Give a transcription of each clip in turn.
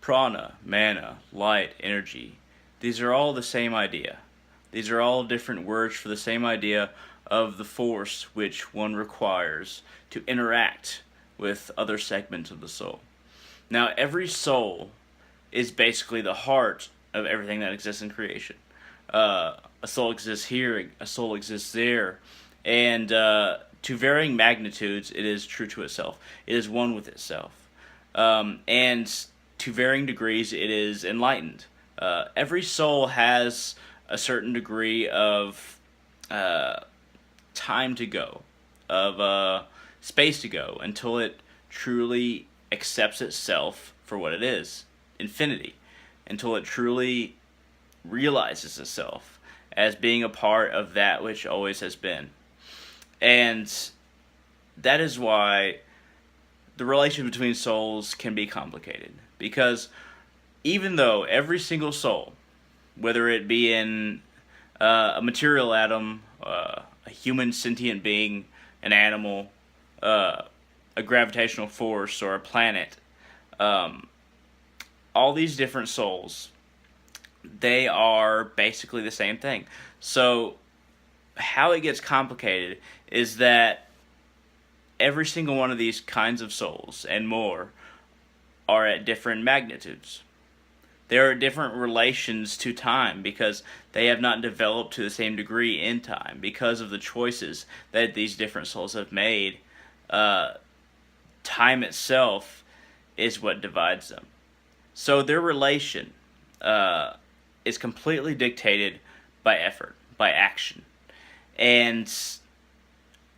Prana, mana, light, energy. These are all the same idea. These are all different words for the same idea of the force which one requires to interact with other segments of the soul. Now, every soul is basically the heart of everything that exists in creation. A soul exists here, a soul exists there, and to varying magnitudes, it is true to itself. It is one with itself. And to varying degrees, it is enlightened. Every soul has a certain degree of time to go, of space to go, until it truly accepts itself for what it is, infinity, until it truly realizes itself as being a part of that which always has been. And that is why the relation between souls can be complicated. Because even though every single soul, whether it be in a material atom, a human sentient being, an animal, a gravitational force, or a planet, all these different souls, they are basically the same thing. So how it gets complicated is that every single one of these kinds of souls and more are at different magnitudes. There are different relations to time because they have not developed to the same degree in time because of the choices that these different souls have made. Time itself is what divides them. So their relation is completely dictated by effort, by action. And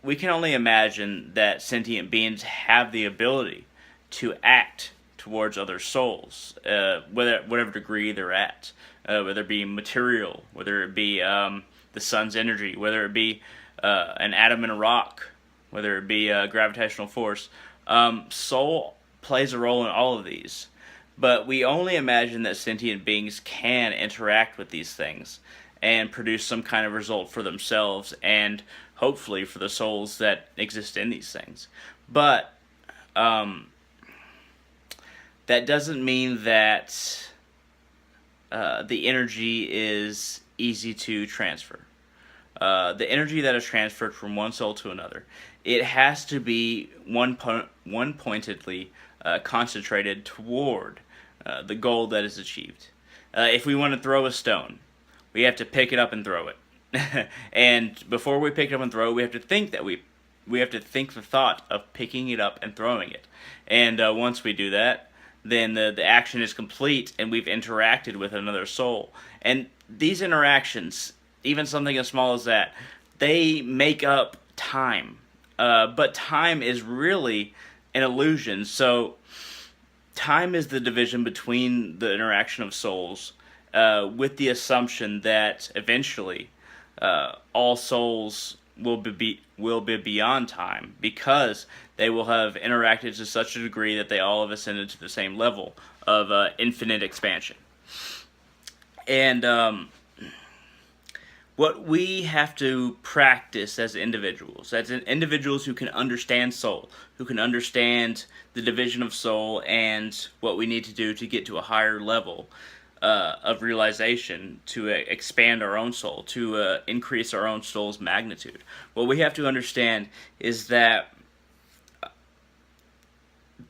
we can only imagine that sentient beings have the ability to act towards other souls, whatever degree they're at, whether it be material, whether it be the sun's energy, whether it be an atom in a rock, whether it be a gravitational force. Soul plays a role in all of these. But we only imagine that sentient beings can interact with these things and produce some kind of result for themselves and hopefully for the souls that exist in these things. But that doesn't mean that the energy is easy to transfer. The energy that is transferred from one soul to another, it has to be one-pointedly concentrated toward the goal that is achieved. If we want to throw a stone, we have to pick it up and throw it. And before we pick it up and throw it, we have to think that we have to think the thought of picking it up and throwing it. And once we do that, then the action is complete and we've interacted with another soul. And these interactions, even something as small as that, they make up time. But time is really an illusion. So time is the division between the interaction of souls, with the assumption that eventually all souls will be beyond time because they will have interacted to such a degree that they all have ascended to the same level of infinite expansion. And what we have to practice as individuals who can understand soul, who can understand the division of soul and what we need to do to get to a higher level of realization, to expand our own soul, to increase our own soul's magnitude. What we have to understand is that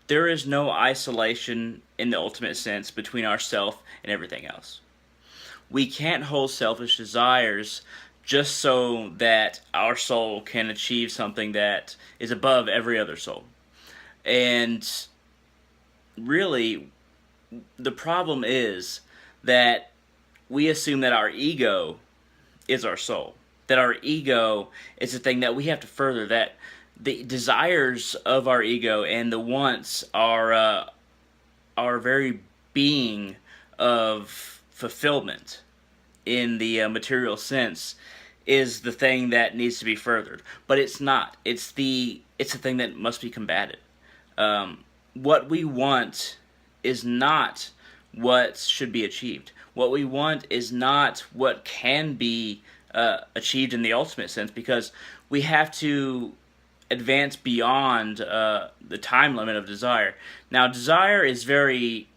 there is no isolation in the ultimate sense between ourself and everything else. We can't hold selfish desires just so that our soul can achieve something that is above every other soul. And really, the problem is that we assume that our ego is our soul, that our ego is the thing that we have to further, that the desires of our ego and the wants are our very being of fulfillment in the material sense is the thing that needs to be furthered. But it's not. It's the thing that must be combated. What we want is not what should be achieved. What we want is not what can be achieved in the ultimate sense, because we have to advance beyond the time limit of desire. Now, desire is very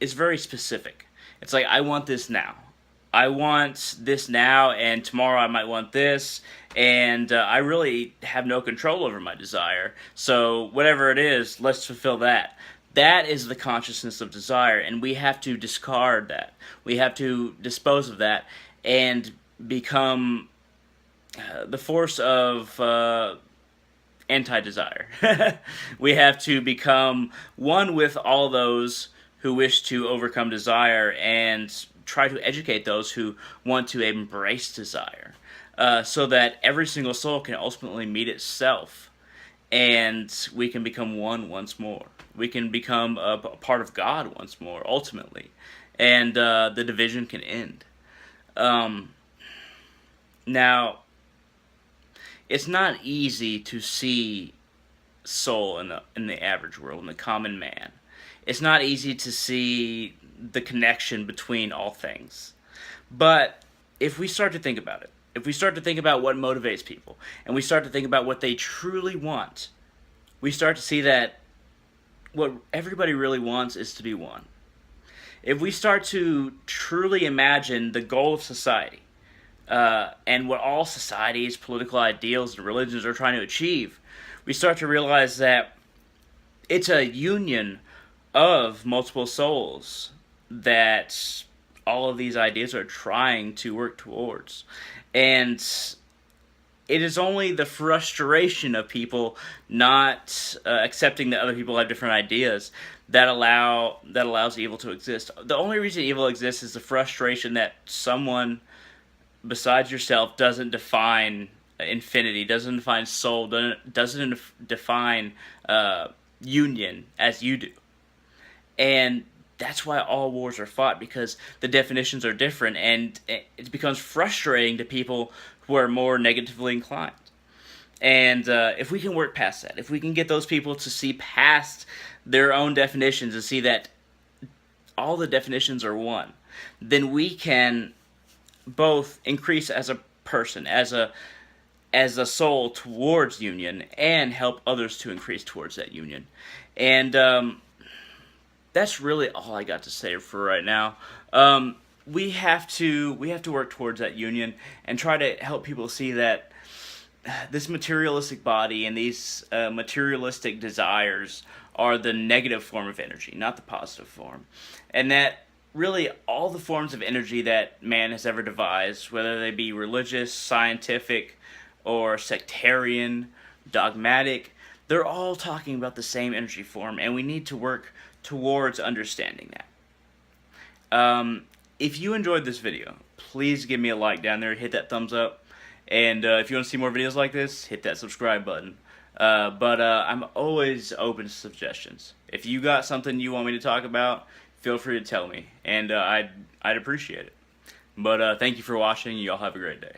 is very specific. It's like, I want this now. I want this now, and tomorrow I might want this, and I really have no control over my desire. So whatever it is, let's fulfill that. That is the consciousness of desire, and we have to discard that. We have to dispose of that and become the force of anti-desire. We have to become one with all those who wish to overcome desire and try to educate those who want to embrace desire, so that every single soul can ultimately meet itself, and we can become one once more. We can become a part of God once more, ultimately, and the division can end. Now, it's not easy to see soul in the average world, in the common man. It's not easy to see the connection between all things. But if we start to think about it, if we start to think about what motivates people, and we start to think about what they truly want, we start to see that what everybody really wants is to be one. If we start to truly imagine the goal of society, and what all societies, political ideals, and religions are trying to achieve, we start to realize that it's a union of multiple souls that all of these ideas are trying to work towards. And it is only the frustration of people not accepting that other people have different ideas that allows evil to exist. The only reason evil exists is the frustration that someone besides yourself doesn't define infinity, doesn't define soul, doesn't define union as you do. And that's why all wars are fought, because the definitions are different, and it becomes frustrating to people who are more negatively inclined. And if we can work past that, if we can get those people to see past their own definitions and see that all the definitions are one, then we can both increase as a person, as a soul towards union, and help others to increase towards that union. And that's really all I got to say for right now. We have to work towards that union and try to help people see that this materialistic body and these materialistic desires are the negative form of energy, not the positive form. And that really all the forms of energy that man has ever devised, whether they be religious, scientific, or sectarian, dogmatic, they're all talking about the same energy form, and we need to work towards understanding that. If you enjoyed this video, please give me a like down there, hit that thumbs up, and if you want to see more videos like this, hit that subscribe button. But I'm always open to suggestions. If you got something you want me to talk about, feel free to tell me, and I'd appreciate it. But thank you for watching. You all have a great day.